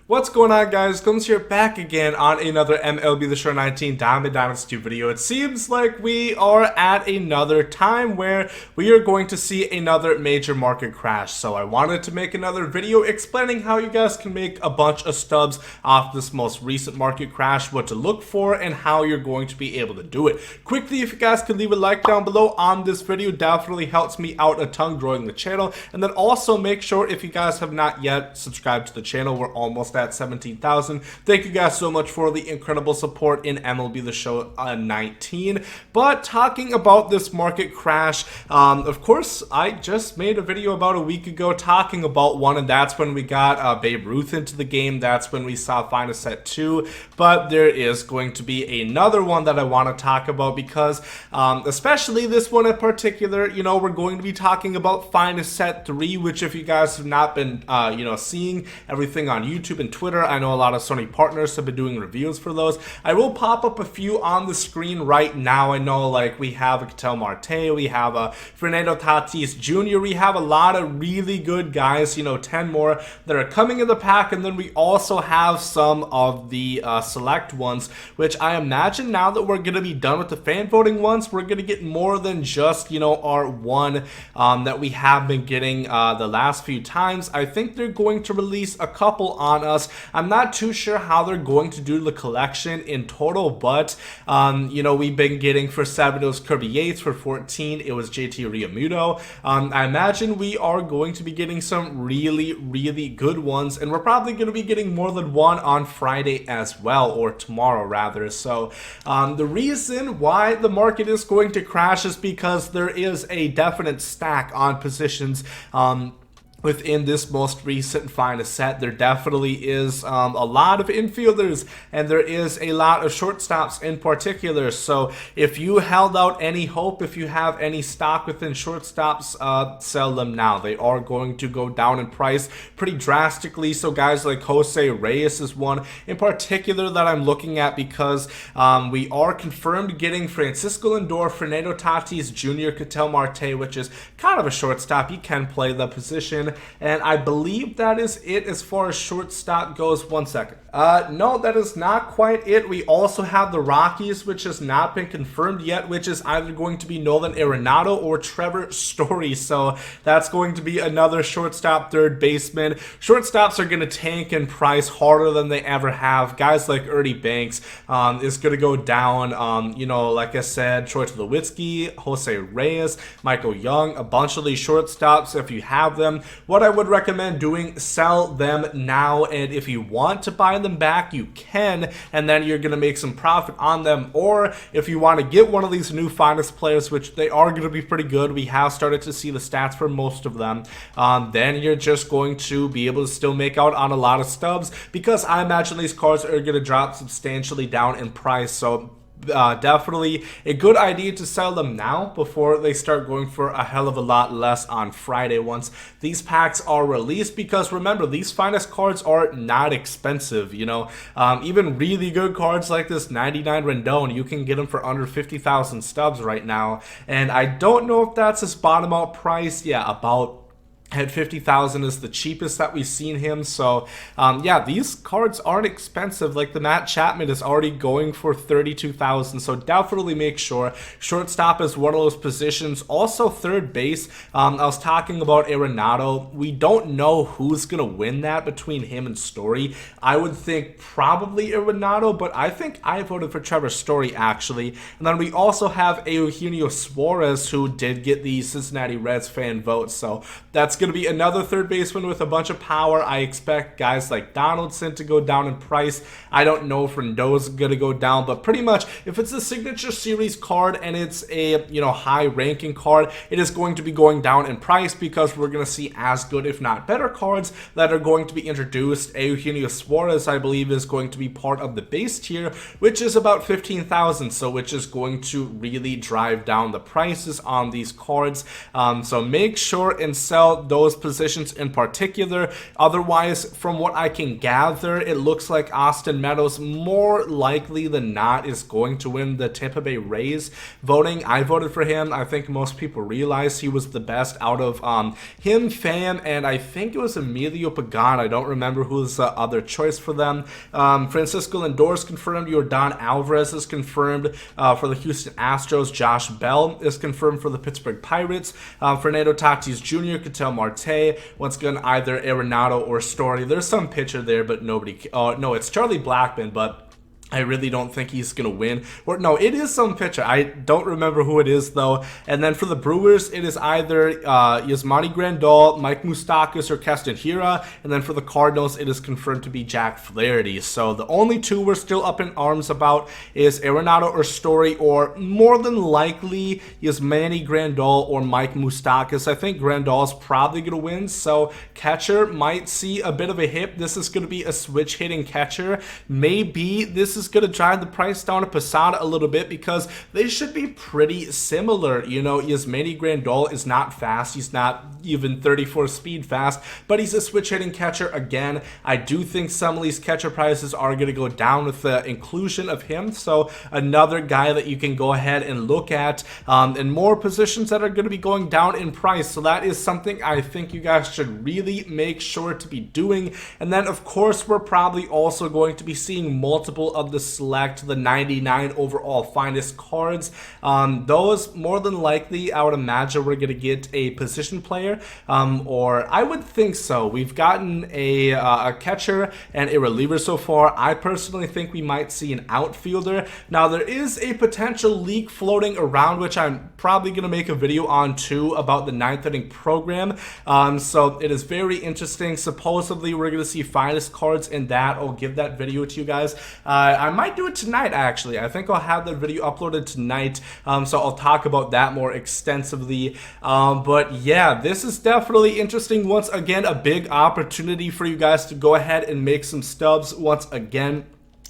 What's going on, guys? Gomes here, back again on another MLB The Show 19 Diamond Dynasty video. It seems like we are at another time where we are going to see another major market crash. So I wanted to make another video explaining how you guys can make a bunch of stubs off this most recent market crash, what to look for, and how you're going to be able to do it. Quickly, if you guys could leave a like down below on this video, definitely helps me out a ton growing the channel. And then also make sure, if you guys have not yet subscribed to the channel, we're almost at 17,000. Thank you guys so much for the incredible support in MLB The Show 19. But talking about this market crash, of course, I just made a video about a week ago talking about one, and that's when we got Babe Ruth into the game. That's when we saw Find a Set 2. But there is going to be another one that I want to talk about because, especially this one in particular, you know, we're going to be talking about Find a Set 3, which if you guys have not been, seeing everything on YouTube and Twitter, I know a lot of Sony partners have been doing reviews for those. I will pop up a few on the screen right now. I know, like, we have a Ketel Marte, we have a Fernando Tatis Jr., we have a lot of really good guys, 10 more that are coming in the pack, and then we also have some of the select ones, which I imagine now that we're going to be done with the fan voting ones, we're going to get more than just, our one that we have been getting the last few times. I think they're going to release a couple on us. I'm not too sure how they're going to do the collection in total, but we've been getting for 7 it was Kirby Yates, for 14 it was JT Realmuto. I imagine we are going to be getting some really good ones, and we're probably going to be getting more than one on Friday as well, or tomorrow rather. So the reason why the market is going to crash is because there is a definite stack on positions within this most recent Find a Set. There definitely is a lot of infielders, and there is a lot of shortstops in particular. So if you held out any hope, if you have any stock within shortstops, sell them now. They are going to go down in price pretty drastically. So guys like Jose Reyes is one in particular that I'm looking at, because we are confirmed getting Francisco Lindor, Fernando Tatis Jr., Ketel Marte, which is kind of a shortstop. He can play the position. And I believe that is it as far as shortstop goes. 1 second. No, that is not quite it. We also have the Rockies, which has not been confirmed yet, which is either going to be Nolan Arenado or Trevor Story. So that's going to be another shortstop, third baseman. Shortstops are going to tank in price harder than they ever have. Guys like Ernie Banks is going to go down. Like I said, Troy Tulowitzki, Jose Reyes, Michael Young, a bunch of these shortstops. If you have them, what I would recommend doing, sell them now, and if you want to buy them back, you can, and then you're going to make some profit on them. Or if you want to get one of these new finest players, which they are going to be pretty good, we have started to see the stats for most of them, then you're just going to be able to still make out on a lot of stubs, because I imagine these cards are going to drop substantially down in price. So definitely a good idea to sell them now before they start going for a hell of a lot less on Friday once these packs are released, because remember, these finest cards are not expensive. Even really good cards like this 99 Rendon, you can get them for under 50,000 stubs right now, and I don't know if that's his bottom out price. Yeah, about at 50,000 is the cheapest that we've seen him. So yeah, these cards aren't expensive. Like the Matt Chapman is already going for 32,000. So definitely make sure. Shortstop is one of those positions. Also third base, I was talking about Arenado. We don't know who's gonna win that between him and Story. I would think probably Arenado, but I think I voted for Trevor Story actually. And then we also have Eugenio Suarez, who did get the Cincinnati Reds fan vote. So that's going to be another third baseman with a bunch of power. I expect guys like Donaldson to go down in price. I don't know if Rendon's going to go down, but pretty much if it's a signature series card and it's a high ranking card, it is going to be going down in price, because we're going to see as good, if not better, cards that are going to be introduced. Eugenio Suarez, I believe, is going to be part of the base tier, which is about 15,000, so which is going to really drive down the prices on these cards. So make sure and sell those positions in particular. Otherwise, from what I can gather, it looks like Austin Meadows more likely than not is going to win the Tampa Bay Rays voting. I voted for him. I think most people realize he was the best out of him, Pham, and I think it was Emilio Pagan. I don't remember who's the other choice for them. Francisco Lindor is confirmed. Yordan Alvarez is confirmed for the Houston Astros. Josh Bell is confirmed for the Pittsburgh Pirates. Fernando Tatis Jr., Ketel Marte. Once again, either Arenado or Story. There's some pitcher there, but nobody. No, it's Charlie Blackmon, but I really don't think he's going to win. Or no, it is some pitcher. I don't remember who it is, though. And then for the Brewers, it is either Yasmani Grandal, Mike Moustakas, or Keston Hiura. And then for the Cardinals, it is confirmed to be Jack Flaherty. So the only two we're still up in arms about is Arenado or Story, or more than likely Yasmani Grandal or Mike Moustakas. I think Grandal's probably going to win. So catcher might see a bit of a hit. This is going to be a switch hitting catcher. Maybe this is going to drive the price down to Posada a little bit, because they should be pretty similar. You know, Yasmani Grandal is not fast. He's not even 34 speed fast, but he's a switch hitting catcher. Again, I do think some of these catcher prices are going to go down with the inclusion of him. So another guy that you can go ahead and look at, and more positions that are going to be going down in price. So that is something I think you guys should really make sure to be doing. And then of course, we're probably also going to be seeing multiple of the select, the 99 overall finest cards. Those more than likely, I would imagine we're going to get a position player, or I would think so. We've gotten a catcher and a reliever so far. I personally think we might see an outfielder. Now there is a potential leak floating around, which I'm probably going to make a video on too, about the 9th inning program. So it is very interesting. Supposedly we're going to see finest cards in that. I'll give that video to you guys. I might do it tonight, actually. I think I'll have that video uploaded tonight, so I'll talk about that more extensively. But yeah, this is definitely interesting. Once again, a big opportunity for you guys to go ahead and make some stubs once again.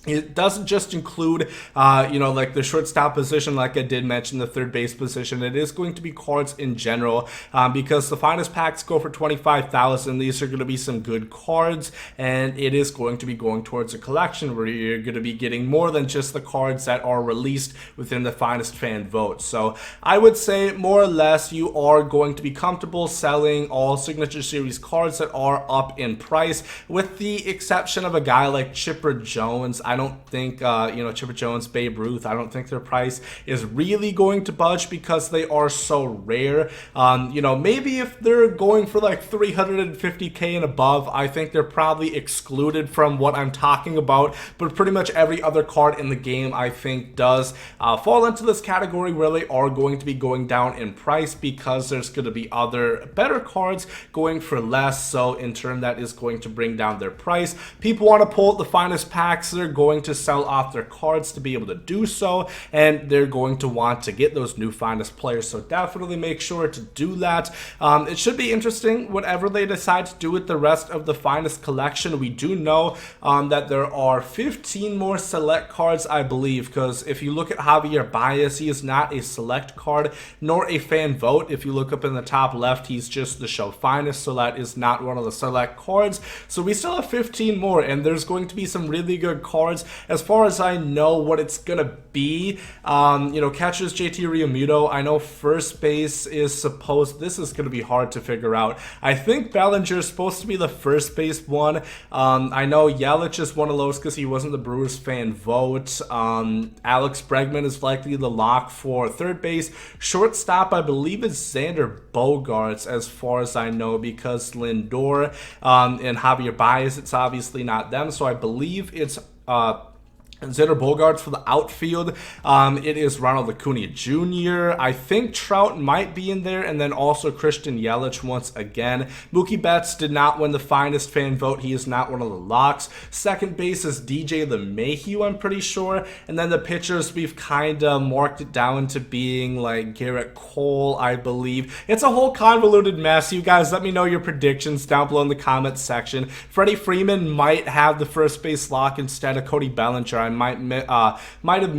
It doesn't just include, like the shortstop position, like I did mention, the third base position. It is going to be cards in general, because the finest packs go for 25,000. These are going to be some good cards, and it is going to be going towards a collection where you're going to be getting more than just the cards that are released within the finest fan vote. So I would say more or less you are going to be comfortable selling all Signature Series cards that are up in price, with the exception of a guy like Chipper Jones. I don't think, Chipper Jones, Babe Ruth, I don't think their price is really going to budge because they are so rare. Maybe if they're going for like 350K and above, I think they're probably excluded from what I'm talking about. But pretty much every other card in the game, I think, does fall into this category where they are going to be going down in price, because there's going to be other better cards going for less. So in turn, that is going to bring down their price. People want to pull the finest packs. They're going to sell off their cards to be able to do so, and they're going to want to get those new finest players. So definitely make sure to do that. It should be interesting whatever they decide to do with the rest of the finest collection. We do know that there are 15 more select cards, I believe, because if you look at Javier Baez, he is not a select card nor a fan vote. If you look up in the top left, he's just the show finest, so that is not one of the select cards. So we still have 15 more, and there's going to be some really good cards. As far as I know what it's gonna be, catchers JT Realmuto. I know first base is supposed, this is gonna be hard to figure out. I think Bellinger is supposed to be the first base one. I know Yelich is one of those because he wasn't the Brewers fan vote. Alex Bregman is likely the lock for third base. Shortstop, I believe, is Xander Bogaerts, as far as I know, because Lindor and Javier Baez, it's obviously not them. So I believe it's Xander Bogaerts for the outfield. It is Ronald Acuna Jr. I think Trout might be in there, and then also Christian Yelich once again. Mookie Betts did not win the finest fan vote. He is not one of the locks. Second base is DJ LeMahieu, I'm pretty sure. And then the pitchers, we've kind of marked it down to being like Garrett Cole, I believe. It's a whole convoluted mess. You guys, let me know your predictions down below in the comments section. Freddie Freeman might have the first base lock instead of Cody Bellinger. I might have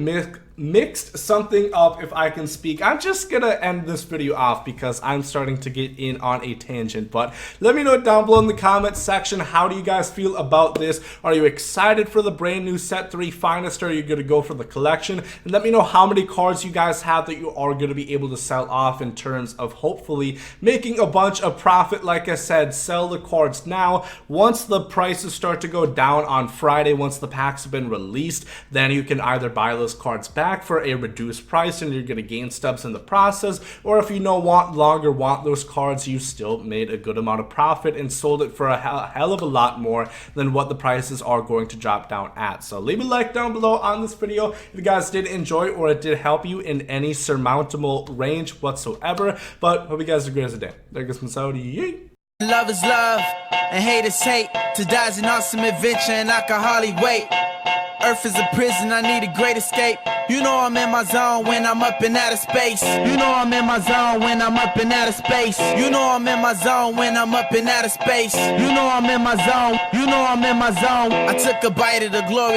mixed something up, if I can speak. I'm just gonna end this video off because I'm starting to get in on a tangent, but let me know down below in the comments section, how do you guys feel about this? Are you excited for the brand new set 3 finest, or are you gonna go for the collection? And let me know how many cards you guys have that you are gonna be able to sell off, in terms of hopefully making a bunch of profit. Like I said, sell the cards now. Once the prices start to go down on Friday, once the packs have been released, then you can either buy those cards back for a reduced price and you're going to gain stubs in the process, or if you want those cards, you still made a good amount of profit and sold it for a hell of a lot more than what the prices are going to drop down at. So leave a like down below on this video if you guys did enjoy or it did help you in any surmountable range whatsoever. But hope you guys are great as a day. There goes Saudi. Yay! Love is love and hate is hate. To die is an awesome adventure and I can hardly wait. Earth is a prison, I need a great escape. You know I'm in my zone when I'm up in outer space. You know I'm in my zone when I'm up in outer space. You know I'm in my zone when I'm up in outer space. You know I'm in my zone. You know I'm in my zone. I took a bite of the glory.